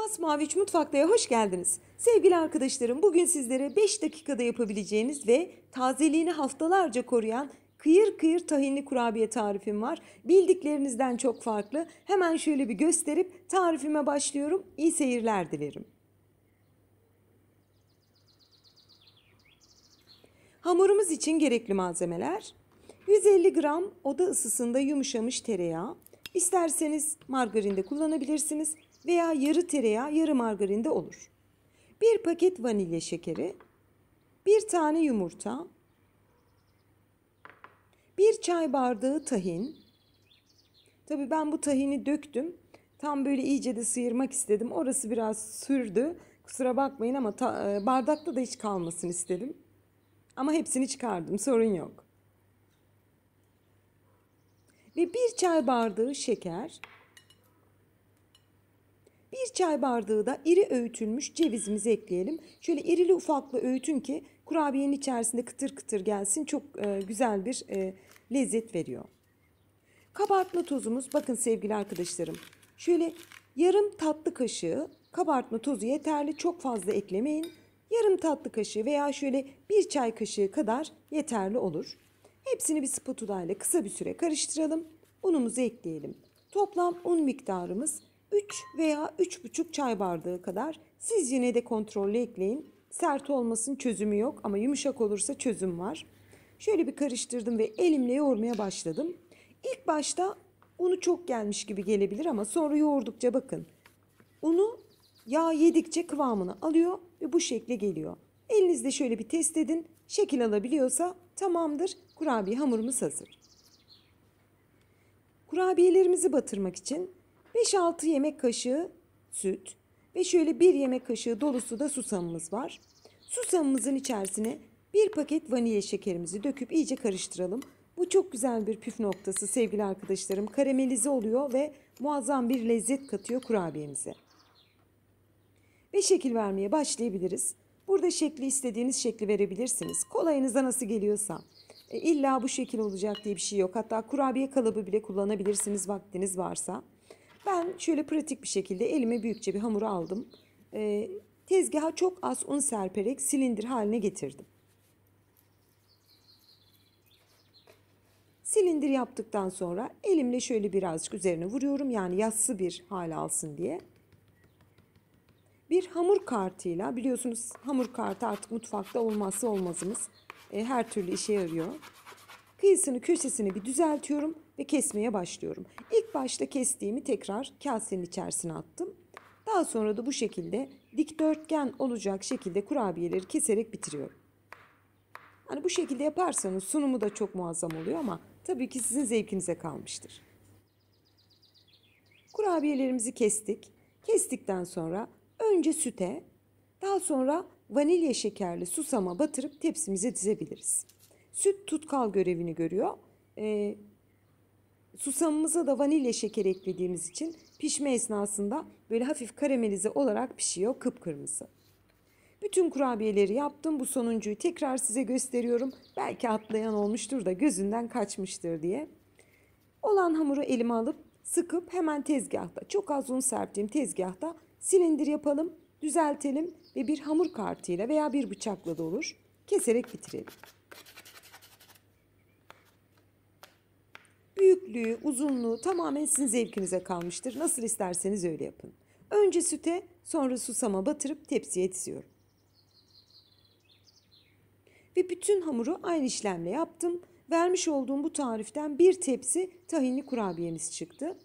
Masmavi Mutfakta'ya hoş geldiniz. Sevgili arkadaşlarım, bugün sizlere 5 dakikada yapabileceğiniz ve tazeliğini haftalarca koruyan kıyır kıyır tahinli kurabiye tarifim var. Bildiklerinizden çok farklı. Hemen şöyle bir gösterip tarifime başlıyorum. İyi seyirler dilerim. Hamurumuz için gerekli malzemeler: 150 gram oda ısısında yumuşamış tereyağı. İsterseniz margarinde kullanabilirsiniz veya yarı tereyağı, yarı margarinde olur. 1 paket vanilya şekeri, 1 tane yumurta, 1 çay bardağı tahin. Tabii ben bu tahini döktüm. Tam böyle iyice de sıyırmak istedim. Orası biraz sürdü. Kusura bakmayın ama bardakta da hiç kalmasın istedim. Ama hepsini çıkardım, sorun yok. Ve 1 çay bardağı şeker. 1 çay bardağı da iri öğütülmüş cevizimizi ekleyelim. Şöyle irili ufaklı öğütün ki kurabiyenin içerisinde kıtır kıtır gelsin. Çok güzel bir lezzet veriyor. Kabartma tozumuz, bakın sevgili arkadaşlarım. Şöyle yarım tatlı kaşığı kabartma tozu yeterli. Çok fazla eklemeyin. Yarım tatlı kaşığı veya şöyle 1 çay kaşığı kadar yeterli olur. Hepsini bir spatula ile kısa bir süre karıştıralım. Unumuzu ekleyelim. Toplam un miktarımız 3 veya 3,5 çay bardağı kadar. Siz yine de kontrollü ekleyin. Sert olmasın, çözümü yok ama yumuşak olursa çözüm var. Şöyle bir karıştırdım ve elimle yoğurmaya başladım. İlk başta unu çok gelmiş gibi gelebilir ama sonra yoğurdukça bakın. Unu yağ yedikçe kıvamını alıyor ve bu şekle geliyor. Elinizde şöyle bir test edin. Şekil alabiliyorsa tamamdır. Kurabiye hamurumuz hazır. Kurabiyelerimizi batırmak için 5-6 yemek kaşığı süt ve şöyle 1 yemek kaşığı dolusu da susamımız var. Susamımızın içerisine 1 paket vanilya şekerimizi döküp iyice karıştıralım. Bu çok güzel bir püf noktası sevgili arkadaşlarım. Karamelize oluyor ve muazzam bir lezzet katıyor kurabiyemize. Ve şekil vermeye başlayabiliriz. Burada şekli istediğiniz şekli verebilirsiniz. Kolayınıza nasıl geliyorsa. İlla bu şekil olacak diye bir şey yok. Hatta kurabiye kalıbı bile kullanabilirsiniz vaktiniz varsa. Ben şöyle pratik bir şekilde elime büyükçe bir hamuru aldım. Tezgaha çok az un serperek silindir haline getirdim. Silindir yaptıktan sonra elimle şöyle birazcık üzerine vuruyorum. Yani yassı bir hal alsın diye. Bir hamur kartıyla, biliyorsunuz hamur kartı artık mutfakta olmazsa olmazımız. Her türlü işe yarıyor. Kıyısını köşesini bir düzeltiyorum ve kesmeye başlıyorum. İlk başta kestiğimi tekrar kasenin içerisine attım. Daha sonra da bu şekilde dikdörtgen olacak şekilde kurabiyeleri keserek bitiriyorum. Hani bu şekilde yaparsanız sunumu da çok muazzam oluyor ama tabii ki sizin zevkinize kalmıştır. Kurabiyelerimizi kestik. Kestikten sonra önce süte, daha sonra vanilya şekerli susama batırıp tepsimize dizebiliriz. Süt tutkal görevini görüyor. Susamımıza da vanilya şekeri eklediğimiz için pişme esnasında böyle hafif karamelize olarak pişiyor, kıpkırmızı. Bütün kurabiyeleri yaptım. Bu sonuncuyu tekrar size gösteriyorum. Belki atlayan olmuştur da gözünden kaçmıştır diye. Olan hamuru elime alıp sıkıp hemen tezgahta, çok az un serptiğim tezgahta silindir yapalım, düzeltelim ve bir hamur kartıyla veya bir bıçakla da olur, keserek bitirelim. Büyüklüğü, uzunluğu tamamen sizin zevkinize kalmıştır. Nasıl isterseniz öyle yapın. Önce süte, sonra susama batırıp tepsiye diziyorum. Ve bütün hamuru aynı işlemle yaptım. Vermiş olduğum bu tariften bir tepsi tahinli kurabiyemiz çıktı.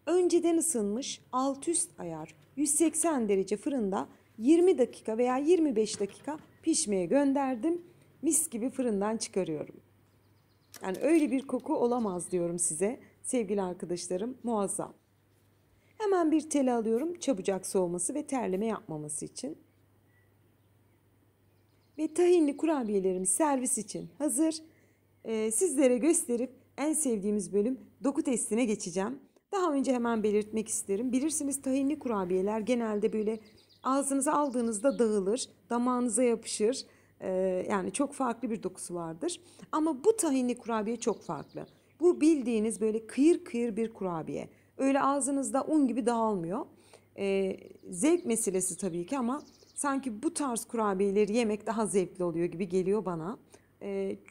Önceden ısınmış alt üst ayar 180 derece fırında 20 dakika veya 25 dakika pişmeye gönderdim. Mis gibi fırından çıkarıyorum. Yani öyle bir koku olamaz diyorum size sevgili arkadaşlarım, muazzam. Hemen bir tele alıyorum çabucak soğuması ve terleme yapmaması için. Ve tahinli kurabiyelerimiz servis için hazır. Sizlere gösterip en sevdiğimiz bölüm doku testine geçeceğim. Daha önce hemen belirtmek isterim. Bilirsiniz tahinli kurabiyeler genelde böyle ağzınıza aldığınızda dağılır, damağınıza yapışır. Yani çok farklı bir dokusu vardır. Ama bu tahinli kurabiye çok farklı. Bu bildiğiniz böyle kıyır kıyır bir kurabiye. Öyle ağzınızda un gibi dağılmıyor. Zevk meselesi tabii ki ama sanki bu tarz kurabiyeleri yemek daha zevkli oluyor gibi geliyor bana.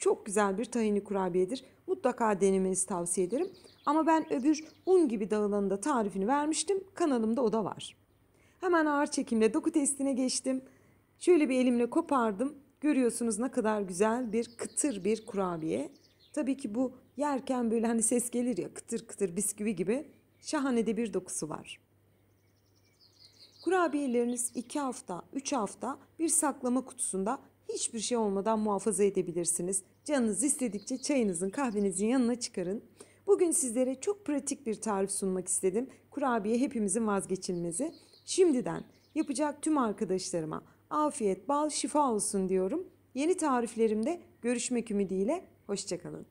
Çok güzel bir tahinli kurabiyedir. Mutlaka denemenizi tavsiye ederim. Ama ben öbür un gibi dağılanın da tarifini vermiştim. Kanalımda o da var. Hemen ağır çekimle doku testine geçtim. Şöyle bir elimle kopardım. Görüyorsunuz ne kadar güzel bir kıtır bir kurabiye. Tabii ki bu yerken böyle hani ses gelir ya, kıtır kıtır bisküvi gibi, şahane de bir dokusu var. Kurabiyeleriniz 2 hafta, 3 hafta bir saklama kutusunda hiçbir şey olmadan muhafaza edebilirsiniz. Canınız istedikçe çayınızın, kahvenizin yanına çıkarın. Bugün sizlere çok pratik bir tarif sunmak istedim. Kurabiye hepimizin vazgeçilmezi. Şimdiden yapacak tüm arkadaşlarıma afiyet, bal, şifa olsun diyorum. Yeni tariflerimde görüşmek ümidiyle, hoşça kalın.